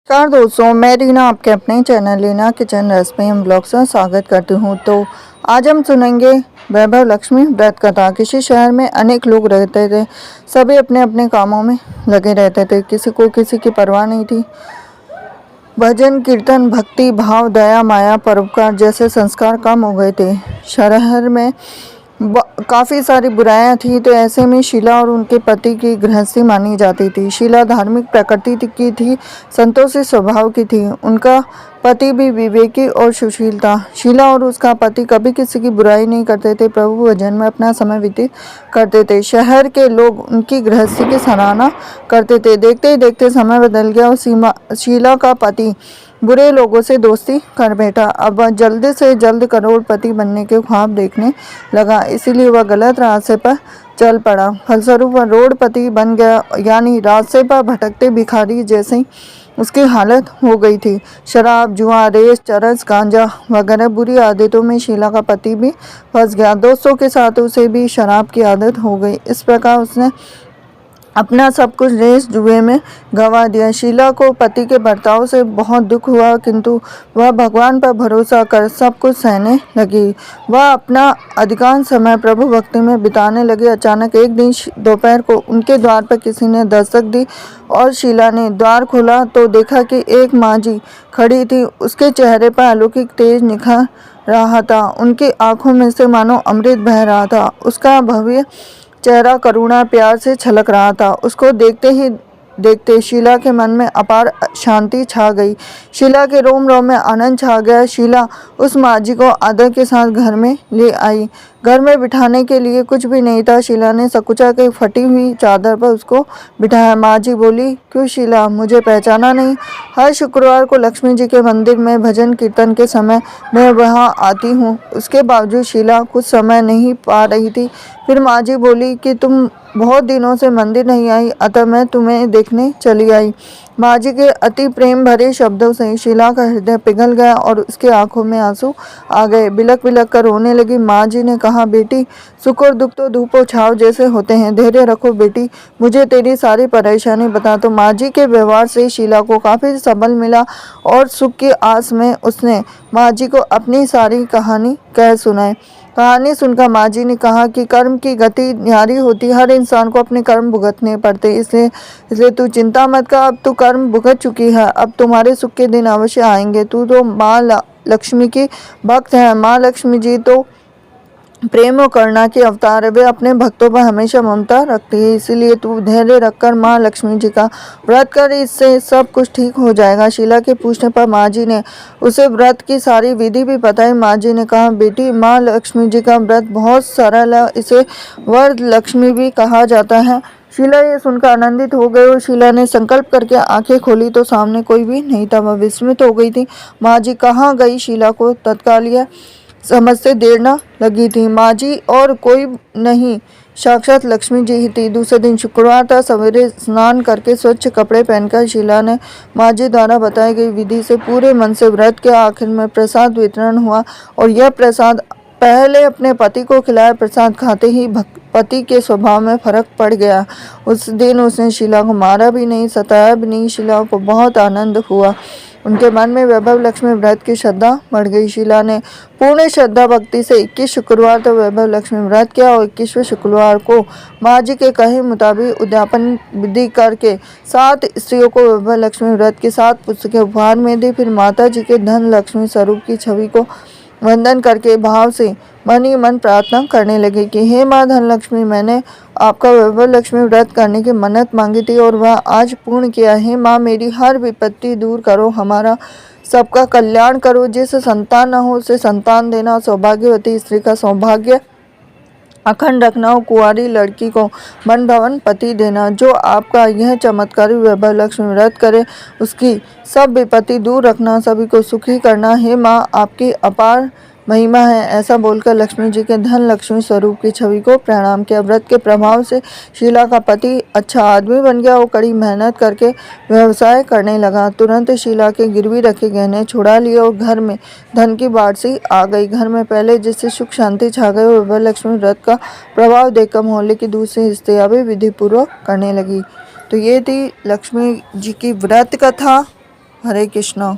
नमस्कार दोस्तों, मैं रीना आपके अपने channel Reena kitchen recipe and blogs में स्वागत करती हूँ। तो आज हम सुनेंगे वैभव लक्ष्मी व्रत कथा। किसी शहर में अनेक लोग रहते थे। सभी अपने अपने कामों में लगे रहते थे। किसी को किसी की परवाह नहीं थी। भजन कीर्तन भक्ति भाव दया माया परोपकार जैसे संस्कार कम हो गए थे। शहर में काफ़ी सारी बुराइयां थी। तो ऐसे में शीला और उनके पति की गृहस्थी मानी जाती थी। शीला धार्मिक प्रकृति की थी, संतोषी स्वभाव की थी। उनका पति भी विवेकी और सुशील था। शीला और उसका पति कभी किसी की बुराई नहीं करते थे। प्रभु भजन में अपना समय व्यतीत करते थे। शहर के लोग उनकी गृहस्थी की सराहना करते थे। देखते ही देखते समय बदल गया और शीला का पति बुरे लोगों से दोस्ती कर बैठा। अब वह जल्द से जल्द करोड़पति बनने के ख्वाब देखने लगा, इसीलिए वह गलत रास्ते पर चल पड़ा। फलस्वरूप वह रोडपति बन गया, यानी रास्ते पर भटकते भिखारी जैसी उसकी हालत हो गई थी। शराब जुआ रेस चरस गांजा वगैरह बुरी आदतों में शीला का पति भी फंस गया। दोस्तों के साथ उसे भी शराब की आदत हो गई। इस प्रकार उसने अपना सब कुछ रेस जुए में गंवा दिया। शीला को पति के बर्ताव से बहुत दुख हुआ, किंतु वह भगवान पर भरोसा कर सब कुछ सहने लगी। वह अपना अधिकांश समय प्रभु भक्ति में बिताने लगी। अचानक एक दिन दोपहर को उनके द्वार पर किसी ने दस्तक दी और शीला ने द्वार खोला तो देखा कि एक माँ जी खड़ी थी। उसके चेहरे पर अलौकिक तेज निखर रहा था। उनकी आंखों में से मानो अमृत बह रहा था। उसका भव्य चेहरा करुणा प्यार से छलक रहा था। उसको देखते ही देखते शीला के मन में अपार शांति छा गई। शीला के रोम रोम में आनंद छा गया। शीला उस माँ जी को आदर के साथ घर में ले आई। घर में बिठाने के लिए कुछ भी नहीं था। शीला ने सकुचा के फटी हुई चादर पर उसको बिठाया। माँ जी बोली, क्यों शीला, मुझे पहचाना नहीं? हर शुक्रवार को लक्ष्मी जी के मंदिर में भजन कीर्तन के समय मैं वहाँ आती हूँ। उसके बावजूद शीला कुछ समय नहीं पा रही थी। फिर माँ जी बोली कि तुम बहुत दिनों से मंदिर नहीं आई, अतः मैं तुम्हें देखने चली आई। माँ जी के अति प्रेम भरे शब्दों से शीला का हृदय पिघल गया और उसके आंखों में आंसू आ गए। बिलक बिलक कर रोने लगी। माँ जी ने कहा, बेटी, सुख और दुख तो धूप और छाव जैसे होते हैं। धैर्य रखो बेटी, मुझे तेरी सारी परेशानी बता। तो माँ जी के व्यवहार से शीला को काफ़ी सबल मिला और सुख की आस में उसने माँ जी को अपनी सारी कहानी कह सुनाई। कहानी सुनकर माँ जी ने कहा कि कर्म की गति न्यारी होती, हर इंसान को अपने कर्म भुगतने पड़ते। इसलिए तू चिंता मत कर, अब तू कर्म भुगत चुकी है। अब तुम्हारे सुख के दिन अवश्य आएंगे। तू तो माँ लक्ष्मी की भक्त है। माँ लक्ष्मी जी तो प्रेम और करुणा की अवतार है। वे अपने भक्तों पर हमेशा ममता रखती है। इसीलिए तू धैर्य रखकर माँ लक्ष्मी जी का व्रत कर, इससे सब कुछ ठीक हो जाएगा। शीला के पूछने पर माँ जी ने उसे व्रत की सारी विधि भी बताई। माँ जी ने कहा, बेटी, माँ लक्ष्मी जी का व्रत बहुत सरल है। इसे वर लक्ष्मी भी कहा जाता है। शीला ये सुनकर आनंदित हो गई और शीला ने संकल्प करके आंखें खोली तो सामने कोई भी नहीं था। वह विस्मित हो गई थी। माँ जी कहाँ गई? शीला को तत्काल यह समझते देर न लगी थी। माँ जी और कोई नहीं, साक्षात लक्ष्मी जी ही थी। दूसरे दिन शुक्रवार था। सवेरे स्नान करके स्वच्छ कपड़े पहनकर शीला ने माँ जी द्वारा बताई गई विधि से पूरे मन से व्रत किया। आखिर में प्रसाद वितरण हुआ और यह प्रसाद पहले अपने पति को खिलाया। प्रसाद खाते ही पति के स्वभाव में फर्क पड़ गया। उस दिन उसने शीला को मारा भी नहीं, सताया भी नहीं। शीला को बहुत आनंद हुआ। उनके मन में वैभव लक्ष्मी व्रत की श्रद्धा बढ़ गई। शीला ने पूर्ण श्रद्धा भक्ति से 21 शुक्रवार तो वैभव लक्ष्मी व्रत किया और 21वें शुक्रवार को माँ जी के कहे मुताबिक उद्यापन विधि करके 7 स्त्रियों को वैभव लक्ष्मी व्रत की 7 पुस्तकें उपहार में दी। फिर माता जी के धन लक्ष्मी स्वरूप की छवि को वंदन करके भाव से मन ही मन प्रार्थना करने लगे कि हे माँ धनलक्ष्मी, मैंने आपका वैभव लक्ष्मी व्रत करने की मन्नत मांगी थी और वह आज पूर्ण किया है। माँ, मेरी हर विपत्ति दूर करो, हमारा सबका कल्याण करो। जिसे संतान न हो उसे संतान देना, सौभाग्यवती स्त्री का सौभाग्य अखंड रखना और कुंवारी लड़की को मन भवन पति देना। जो आपका यह चमत्कारी वैभव लक्ष्मी व्रत करे उसकी सब विपत्ति दूर रखना, सभी को सुखी करना। हे माँ, आपकी अपार महिमा है। ऐसा बोलकर लक्ष्मी जी के धन लक्ष्मी स्वरूप की छवि को प्रणाम किया। व्रत के प्रभाव से शीला का पति अच्छा आदमी बन गया और कड़ी मेहनत करके व्यवसाय करने लगा। तुरंत शीला के गिरवी रखे गहने छुड़ा लिए और घर में धन की बाढ़ सी आ गई। घर में पहले जिससे सुख शांति छा गई, वैभव लक्ष्मी व्रत का प्रभाव देखकर मोहल्ले की दूसरी स्त्रियां भी विधि पूर्वक करने लगी। तो ये थी लक्ष्मी जी की व्रत कथा। हरे कृष्णा।